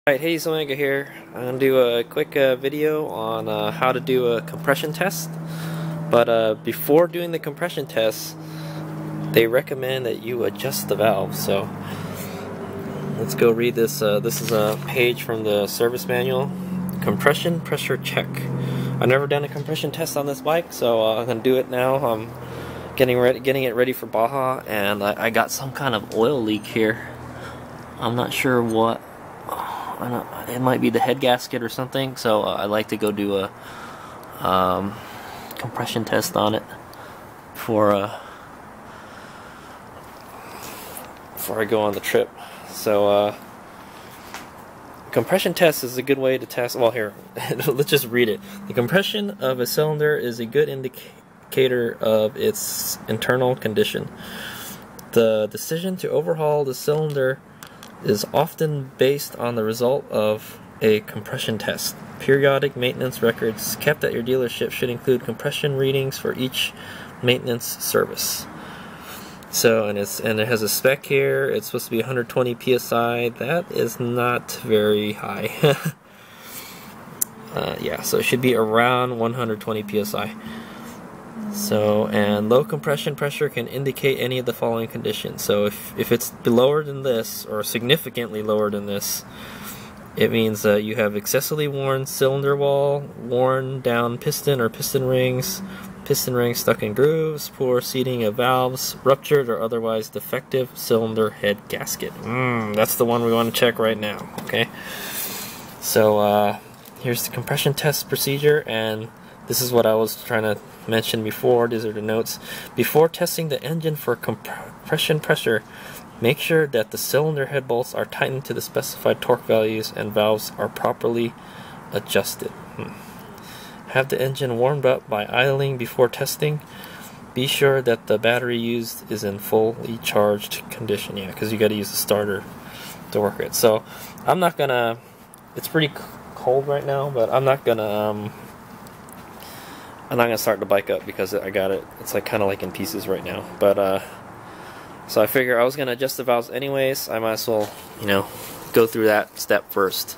Alright, HadesOmega here. I'm going to do a quick video on how to do a compression test. But before doing the compression test, they recommend that you adjust the valve. So let's go read this. This is a page from the service manual. Compression pressure check. I've never done a compression test on this bike, so I'm going to do it now. I'm getting it ready for Baja, and I got some kind of oil leak here. I'm not sure what. It might be the head gasket or something, so I like to go do a compression test on it before I go on the trip. So compression test is a good way to test. Well, here, let's just read it. The compression of a cylinder is a good indicator of its internal condition. The decision to overhaul the cylinder is often based on the result of a compression test. Periodic maintenance records kept at your dealership should include compression readings for each maintenance service. So, and it has a spec here. It's supposed to be 120 psi. That is not very high. Yeah, so it should be around 120 psi. So, and low compression pressure can indicate any of the following conditions. So if it's lower than this, or significantly lower than this, it means you have excessively worn cylinder wall, worn down piston or piston rings stuck in grooves, poor seating of valves, ruptured or otherwise defective cylinder head gasket. That's the one we want to check right now. Okay. So here's the compression test procedure, and this is what I was trying to mention before. These are the notes. Before testing the engine for compression pressure, make sure that the cylinder head bolts are tightened to the specified torque values and valves are properly adjusted. Have the engine warmed up by idling before testing. Be sure that the battery used is in fully charged condition. Yeah, because you got to use the starter to work it. So I'm not gonna. It's pretty cold right now, but I'm not gonna start the bike up because I got it. It's like kind of like in pieces right now. But so I figure I was gonna adjust the valves anyways. I might as well, go through that step first.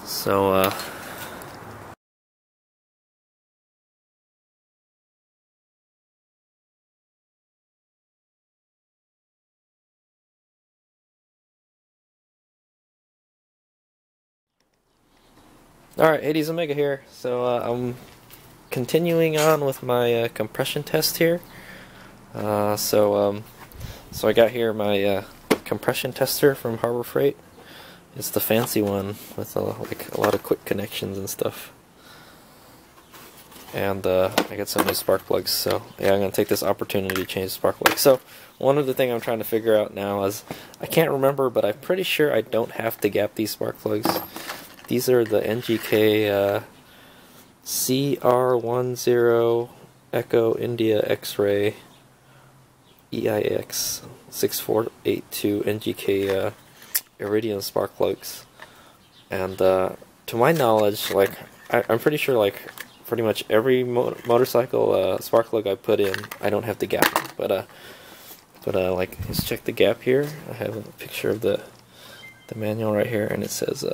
So alright, HadesOmega here. So I'm continuing on with my compression test here. So I got here my compression tester from Harbor Freight. It's the fancy one with like a lot of quick connections and stuff. And I got some new spark plugs. So yeah, I'm gonna take this opportunity to change the spark plugs. So one of the things I'm trying to figure out now is I can't remember, but I'm pretty sure I don't have to gap these spark plugs. These are the NGK CR10 Echo India X-Ray EIX 6482 NGK Iridium spark plugs. And to my knowledge, like I'm pretty sure like pretty much every motorcycle spark plug I put in, I don't have to gap them. But like, let's check the gap here. I have a picture of the manual right here, and it says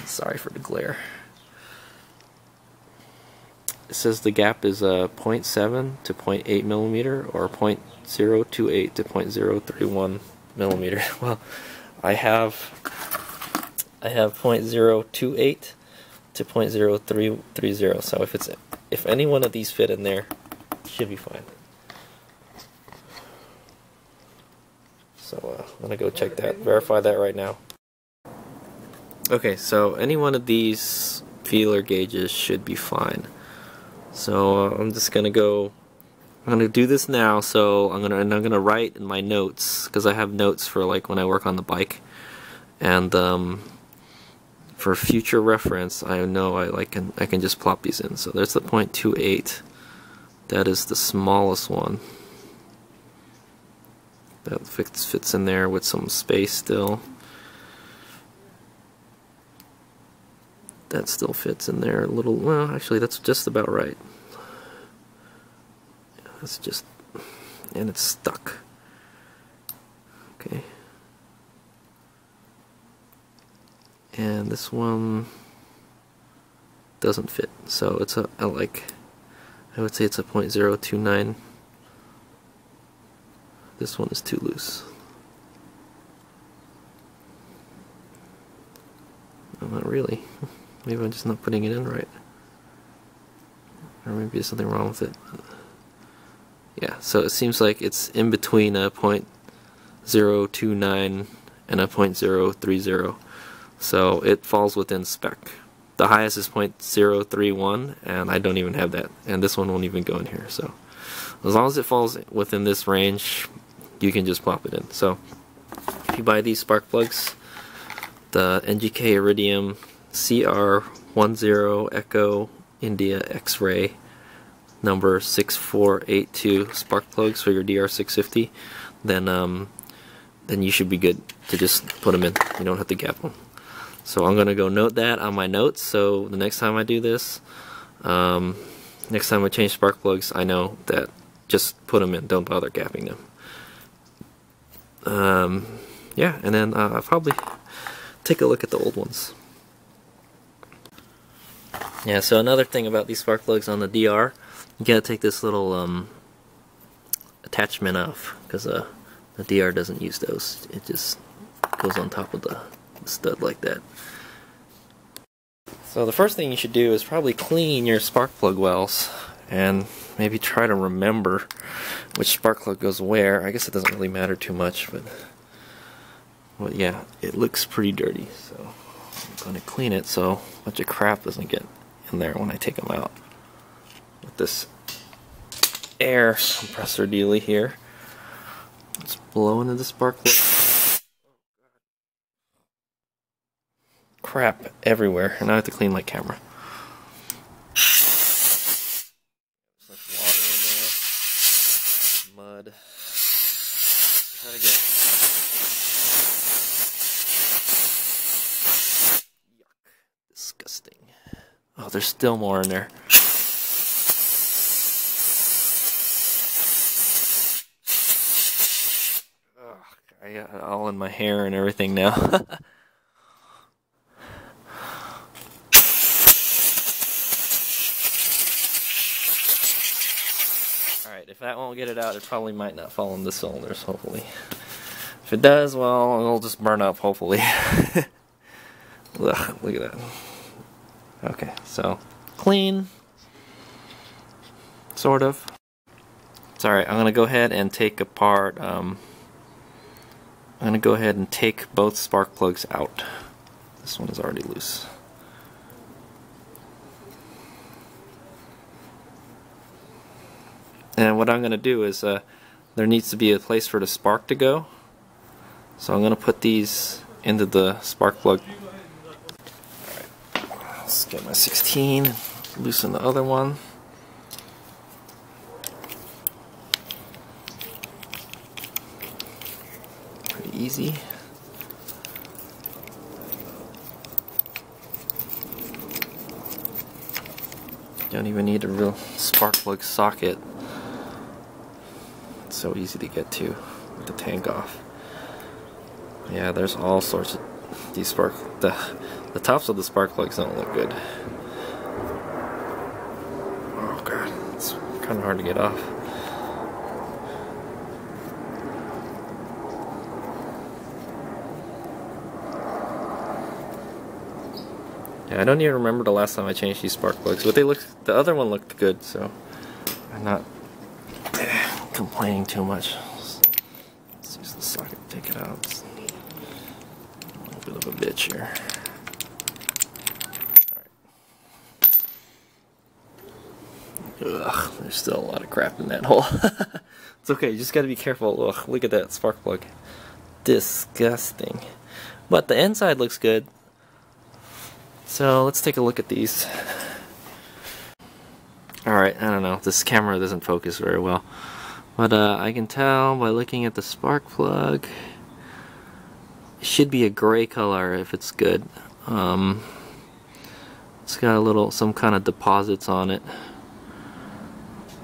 sorry for the glare. It says the gap is 0.7 to 0.8 millimeter or 0.028 to 0.031 millimeter. Well, I have 0.028 to 0.0330. So if any one of these fit in there, it should be fine. So I'm gonna go check that, verify that right now. Okay, so any one of these feeler gauges should be fine. So I'm just gonna go. I'm gonna do this now. So I'm gonna write in my notes, because I have notes for like when I work on the bike, and for future reference, I know I can just plop these in. So there's the 0.28. That is the smallest one. That fits in there with some space still. That still fits in there a little. Well, actually, that's just about right. That's just, and it's stuck. Okay. and this one doesn't fit. So it's a like, I would say it's a 0.029. This one is too loose. Well, not really. Maybe I'm just not putting it in right. Or maybe there's something wrong with it. Yeah, so it seems like it's in between a 0.029 and a 0.030. So it falls within spec. The highest is 0.031, and I don't even have that. And this one won't even go in here. So as long as it falls within this range, you can just plop it in. So if you buy these spark plugs, the NGK Iridium CR10 Echo India X-Ray number 6482 spark plugs for your DR650, then you should be good to just put them in. You don't have to gap them. So I'm gonna go note that on my notes, so the next time I do this, next time I change spark plugs, I know that just put them in, don't bother gapping them. Yeah, and then I'll probably take a look at the old ones. Yeah, so another thing about these spark plugs on the DR, you gotta take this little attachment off, because the DR doesn't use those. It just goes on top of the stud like that. So the first thing you should do is probably clean your spark plug wells and maybe try to remember which spark plug goes where. I guess it doesn't really matter too much, but yeah, it looks pretty dirty, so I'm going to clean it so a bunch of crap doesn't get in there when I take them out with this air compressor dealy here. It's blowing into the spark plug. Crap everywhere, and I have to clean my camera. There's like water in there, mud. Try to get. Yuck! Disgusting. Oh, there's still more in there. Oh, I got it all in my hair and everything now. Alright, if that won't get it out, it probably might not fall in the cylinders, hopefully. If it does, well, it'll just burn up, hopefully. Ugh, look at that. Okay, so, clean. Sort of. It's alright, I'm going to go ahead and take apart, I'm going to go ahead and take both spark plugs out. This one is already loose. And what I'm going to do is, there needs to be a place for the spark to go. So I'm going to put these into the spark plug. Alright, let's get my 16, loosen the other one. Pretty easy. Don't even need a real spark plug socket. It's so easy to get to with the tank off. Yeah, there's all sorts of these the tops of the spark plugs don't look good. Oh god, it's kind of hard to get off. Yeah, I don't even remember the last time I changed these spark plugs, but the other one looked good, so I'm not complaining too much. Let's use the socket to take it out. It's a little bit of a bitch here. Alright. Ugh, there's still a lot of crap in that hole. It's okay, you just gotta be careful. Ugh, look at that spark plug. Disgusting. But the inside looks good. So let's take a look at these. Alright, I don't know, this camera doesn't focus very well. But I can tell by looking at the spark plug, it should be a gray color if it's good. It's got some kind of deposits on it,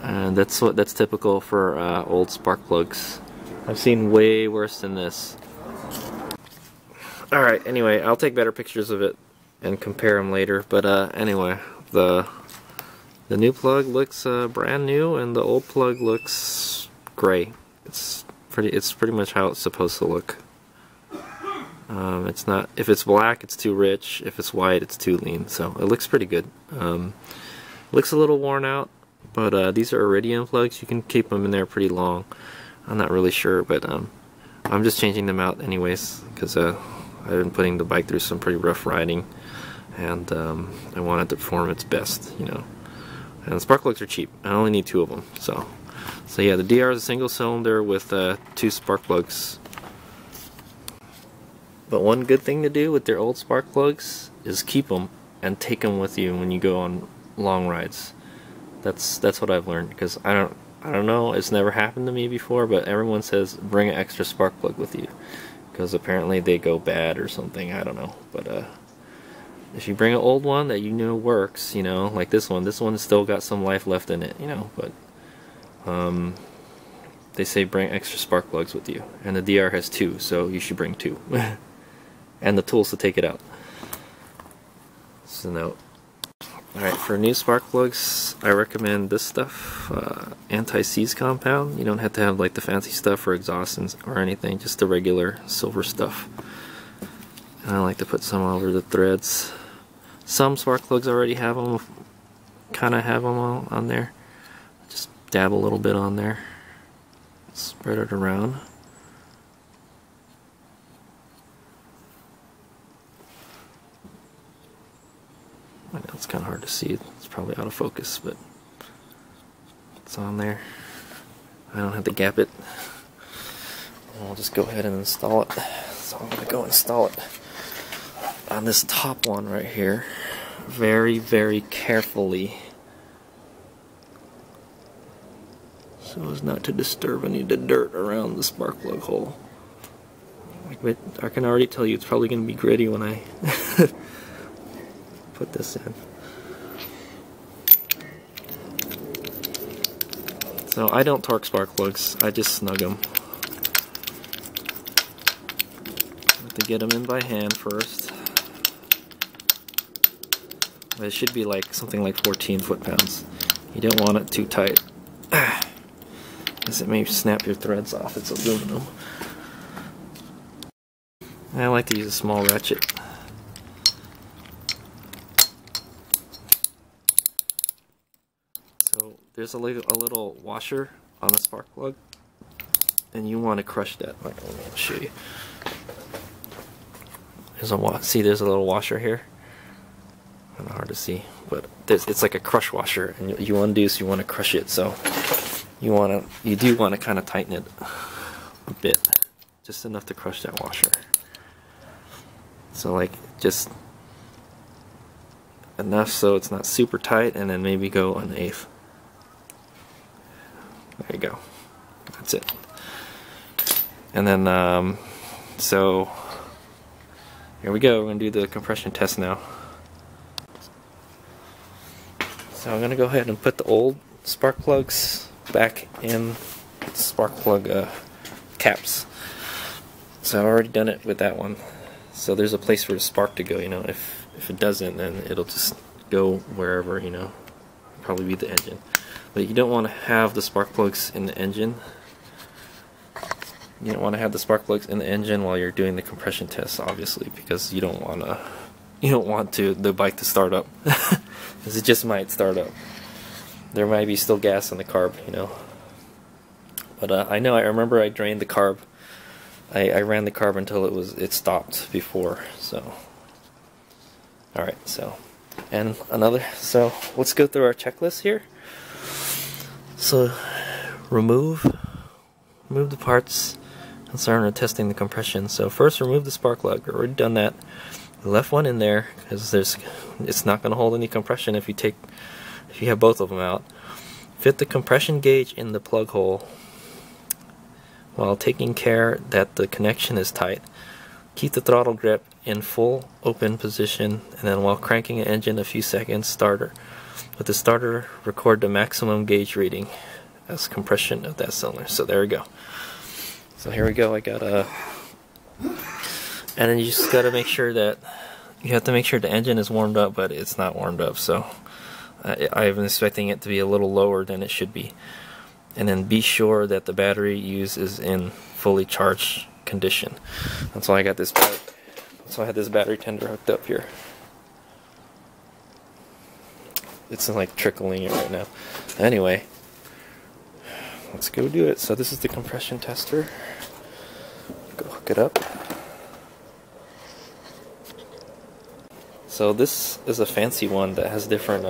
and that's typical for old spark plugs. I've seen way worse than this. Alright, anyway, I'll take better pictures of it and compare them later. But anyway, the new plug looks brand new, and the old plug looks gray. It's pretty much how it's supposed to look. It's not, if it's black, it's too rich. If it's white, it's too lean. So it looks pretty good. Looks a little worn out, but these are iridium plugs. You can keep them in there pretty long. I'm not really sure, but I'm just changing them out anyways because I've been putting the bike through some pretty rough riding, and I want it to perform its best, you know. And the spark plugs are cheap. I only need 2 of them. So yeah, the DR is a single cylinder with 2 spark plugs. But one good thing to do with their old spark plugs is keep them and take them with you when you go on long rides. That's what I've learned, because I don't know, it's never happened to me before, but everyone says bring an extra spark plug with you, because apparently they go bad or something. I don't know, but if you bring an old one that you know works, you know, like this one's still got some life left in it, you know, but they say bring extra spark plugs with you, and the DR has 2, so you should bring 2 and the tools to take it out. So now, alright, for new spark plugs, I recommend this stuff, anti-seize compound. You don't have to have like the fancy stuff for exhaust or anything, just the regular silver stuff. And I like to put some over the threads. Some spark plugs already have them, kind of have them all on there. Just dab a little bit on there, spread it around. I know it's kind of hard to see, it's probably out of focus, but it's on there. I don't have to gap it. I'll just go ahead and install it. So I'm going to go install it on this top one right here, very, very carefully, so as not to disturb any of the dirt around the spark plug hole. But I can already tell you it's probably going to be gritty when I put this in. So I don't torque spark plugs, I just snug them. Have to get them in by hand first. But it should be like something like 14 foot-pounds. You don't want it too tight, because it may snap your threads off. It's aluminum. I like to use a small ratchet. So there's a little washer on the spark plug, and you want to crush that. Let me show you. There's a little washer here. Kind of hard to see, but it's like a crush washer, and you want to do is you want to crush it. So you do want to kind of tighten it a bit, just enough to crush that washer. So like just enough so it's not super tight, and then maybe go 1/8. There you go. That's it. And then so here we go. We're gonna do the compression test now. So I'm gonna go ahead and put the old spark plugs back in the spark plug caps. So I've already done it with that one. So there's a place for the spark to go, you know. If it doesn't, then it'll just go wherever, you know. Probably be the engine. But you don't want to have the spark plugs in the engine. You don't want to have the spark plugs in the engine while you're doing the compression test, obviously, because you don't want the bike to start up. Because it just might start up. There might be still gas in the carb, you know. But I remember I drained the carb. I ran the carb until it stopped before. So alright, so let's go through our checklist here. So remove the parts and start testing the compression. So first, remove the spark plug. We've already done that. We left one in there because it's not going to hold any compression if you have both of them out. Fit the compression gauge in the plug hole while taking care that the connection is tight. Keep the throttle grip in full open position, and then while cranking the engine a few seconds, with the starter, record the maximum gauge reading as compression of that cylinder. So there we go. So here we go. I got And then you just gotta make sure that you have to make sure the engine is warmed up, but it's not warmed up, so I'm expecting it to be a little lower than it should be. And then be sure that the battery used is in fully charged condition. That's why I got this that's why I had this battery tender hooked up here. It's like trickling it right now. Anyway, let's go do it. So this is the compression tester. Go hook it up. So this is a fancy one that has different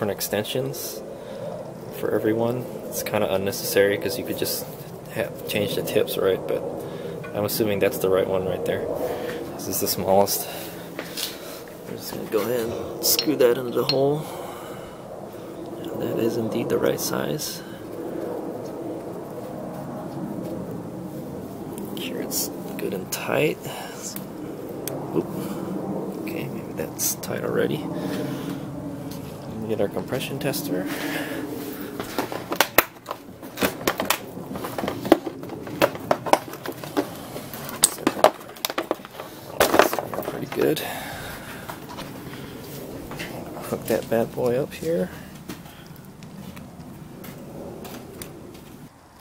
extensions for everyone. It's kind of unnecessary because you could just change the tips, right? But I'm assuming that's the right one right there. This is the smallest. I'm just gonna go ahead and screw that into the hole. And that is indeed the right size. Make sure it's good and tight. Oop. Okay, maybe that's tight already. Get our compression tester. Pretty good. Hook that bad boy up here.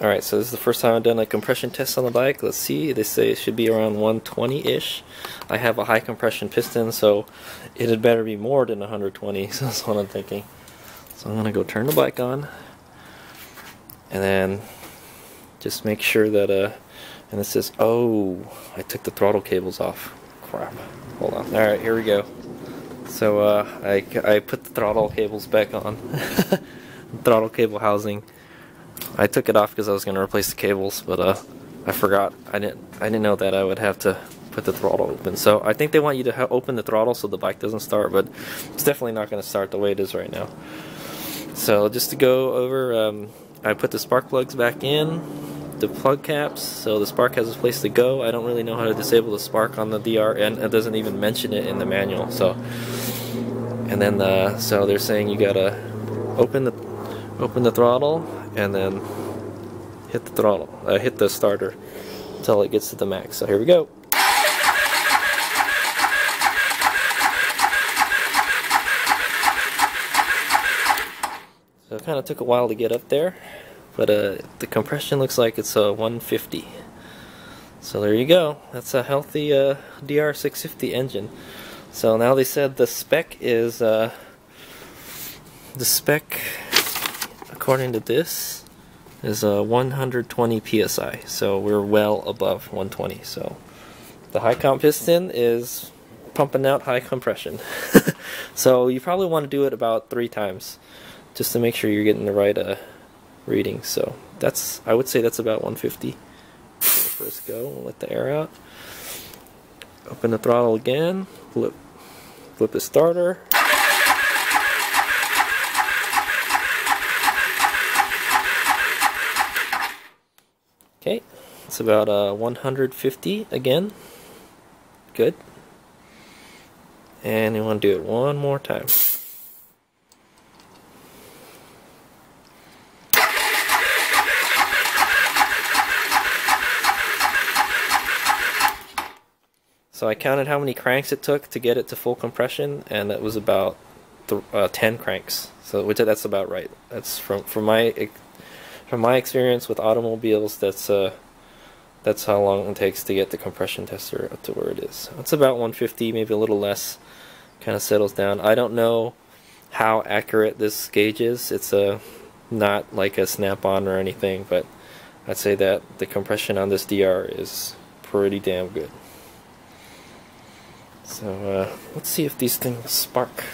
Alright, so this is the first time I've done a compression test on the bike. Let's see, they say it should be around 120-ish. I have a high compression piston, so it had better be more than 120, so that's what I'm thinking. So I'm going to go turn the bike on, and then just make sure that, and it says, oh, I took the throttle cables off. Crap. Hold on. Alright, here we go. So I put the throttle cables back on. Throttle cable housing. I took it off because I was going to replace the cables, but I forgot. I didn't know that I would have to put the throttle open. So I think they want you to open the throttle so the bike doesn't start, but it's definitely not going to start the way it is right now. So just to go over, I put the spark plugs back in, the plug caps, so the spark has a place to go. I don't really know how to disable the spark on the DR, and it doesn't even mention it in the manual. So, and then so they're saying you gotta open the throttle and then hit the throttle, hit the starter until it gets to the max. So here we go. So it kind of took a while to get up there, but the compression looks like it's 150. So there you go. That's a healthy DR650 engine. So now they said the spec is according to this is 120 psi. So we're well above 120. So the high comp piston is pumping out high compression. So you probably want to do it about 3 times. Just to make sure you're getting the right reading. So that's, I would say that's about 150. First go, we'll let the air out. Open the throttle again, flip the starter. Okay, it's about 150 again. Good. And you want to do it one more time. So I counted how many cranks it took to get it to full compression, and it was about 10 cranks. So that's about right. That's from my experience with automobiles. That's how long it takes to get the compression tester up to where it is. It's about 150, maybe a little less. Kind of settles down. I don't know how accurate this gauge is. It's not like a snap-on or anything, but I'd say that the compression on this DR is pretty damn good. So let's see if these things spark.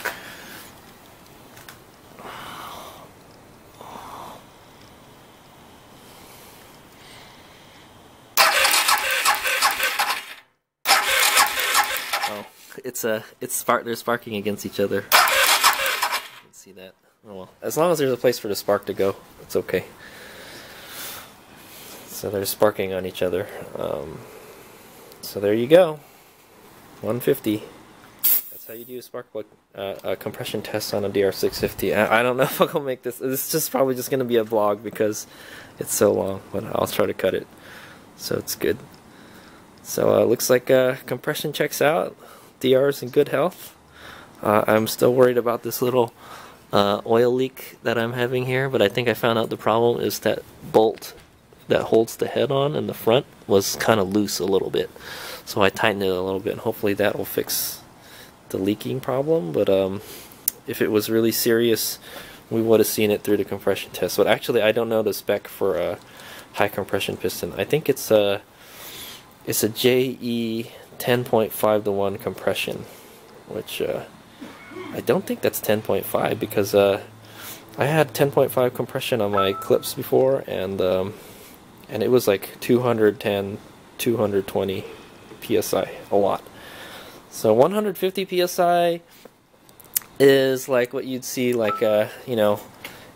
Oh, they're sparking against each other. You can see that. Oh well. As long as there's a place for the spark to go, it's okay. So they're sparking on each other. So there you go. 150. That's how you do a spark plug compression test on a DR650. I don't know if I'll make this. This is just probably just going to be a vlog because it's so long, but I'll try to cut it so it's good. So looks like compression checks out. DR is in good health. I'm still worried about this little oil leak that I'm having here, but I think I found out the problem is that bolt that holds the head on in the front was kind of loose a little bit. So I tightened it a little bit, and hopefully that will fix the leaking problem. But if it was really serious, we would have seen it through the compression test. But actually, I don't know the spec for a high compression piston. I think it's a JE 10.5:1 compression, which I don't think that's 10.5, because I had 10.5 compression on my clips before, and it was like 210, 220 psi, a lot. So 150 psi is like what you'd see, like you know,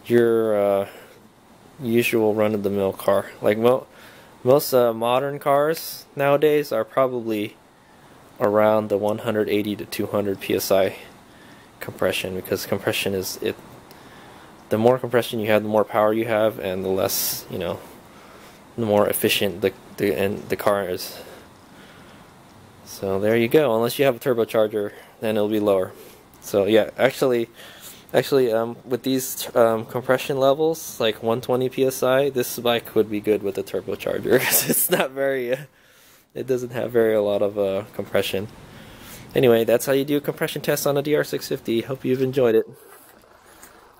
your usual run-of-the-mill car. Like most modern cars nowadays are probably around the 180 to 200 psi compression, because compression is it. The more compression you have, the more power you have, and the less, you know, the more efficient the car is. So there you go. Unless you have a turbocharger, then it'll be lower. So yeah, actually, with these compression levels, like 120 psi, this bike would be good with a turbocharger. It's not very, it doesn't have a lot of compression. Anyway, that's how you do a compression test on a DR650. Hope you've enjoyed it,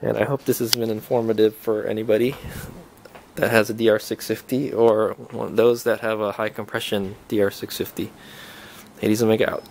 and I hope this has been informative for anybody that has a DR650 or those that have a high compression DR650. Hades Omega out.